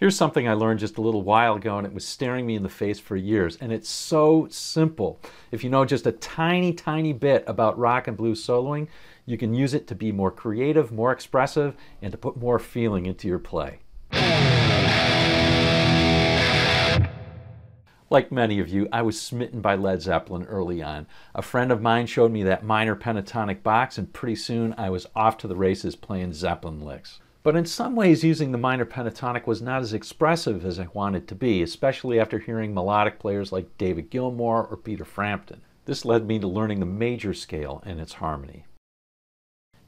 Here's something I learned just a little while ago, and it was staring me in the face for years, and it's so simple. If you know just a tiny, tiny bit about rock and blues soloing, you can use it to be more creative, more expressive, and to put more feeling into your play. Like many of you, I was smitten by Led Zeppelin early on. A friend of mine showed me that Minor Pentatonic box, and pretty soon I was off to the races playing Zeppelin licks. But in some ways, using the Minor Pentatonic was not as expressive as I wanted to be, especially after hearing melodic players like David Gilmour or Peter Frampton. This led me to learning the major scale and its harmony.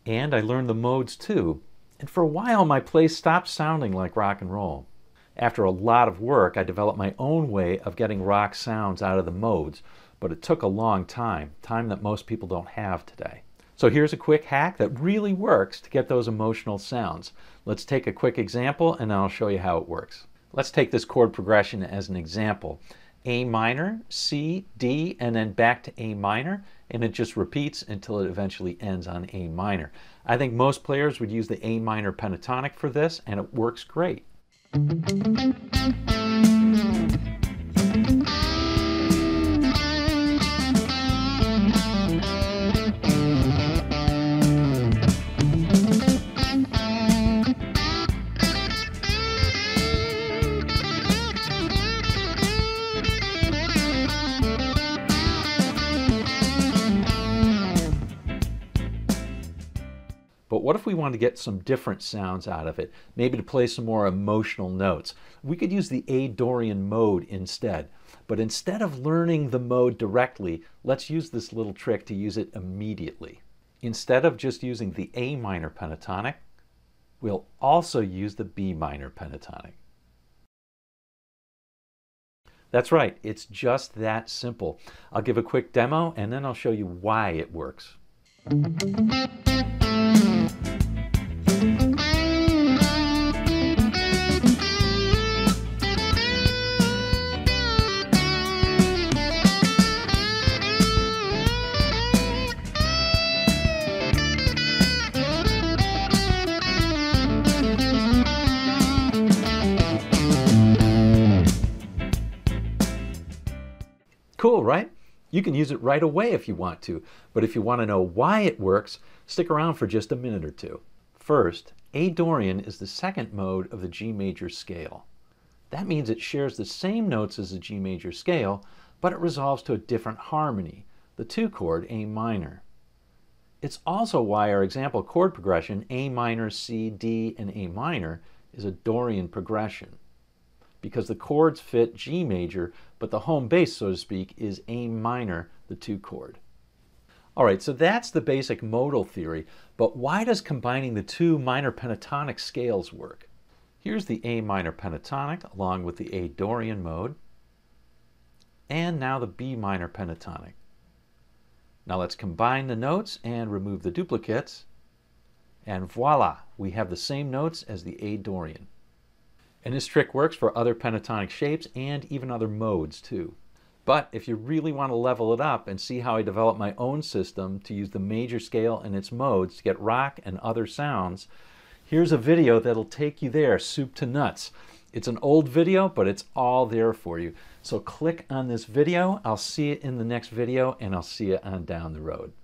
And I learned the modes too, and for a while my plays stopped sounding like rock and roll. After a lot of work, I developed my own way of getting rock sounds out of the modes, but it took a long time that most people don't have today. So here's a quick hack that really works to get those emotional sounds. Let's take a quick example and then I'll show you how it works. Let's take this chord progression as an example. A minor, C, D, and then back to A minor, and it just repeats until it eventually ends on A minor. I think most players would use the A minor pentatonic for this, and it works great. But what if we wanted to get some different sounds out of it? Maybe to play some more emotional notes. We could use the A Dorian mode instead. But instead of learning the mode directly, let's use this little trick to use it immediately. Instead of just using the A minor pentatonic, we'll also use the B minor pentatonic. That's right, it's just that simple. I'll give a quick demo and then I'll show you why it works. Cool, right? You can use it right away if you want to, but if you want to know why it works, stick around for just a minute or two. First, A Dorian is the second mode of the G major scale. That means it shares the same notes as the G major scale, but it resolves to a different harmony, the 2-chord A minor. It's also why our example chord progression, A minor, C, D, and A minor, is a Dorian progression, because the chords fit G major, but the home base, so to speak, is A minor, the 2-chord. All right, so that's the basic modal theory, but why does combining the two minor pentatonic scales work? Here's the A minor pentatonic along with the A Dorian mode, and now the B minor pentatonic. Now let's combine the notes and remove the duplicates, and voila, we have the same notes as the A Dorian. And this trick works for other pentatonic shapes and even other modes too. But if you really want to level it up and see how I develop my own system to use the major scale and its modes to get rock and other sounds, here's a video that'll take you there, soup to nuts. It's an old video, but it's all there for you. So click on this video. I'll see you in the next video, and I'll see you on down the road.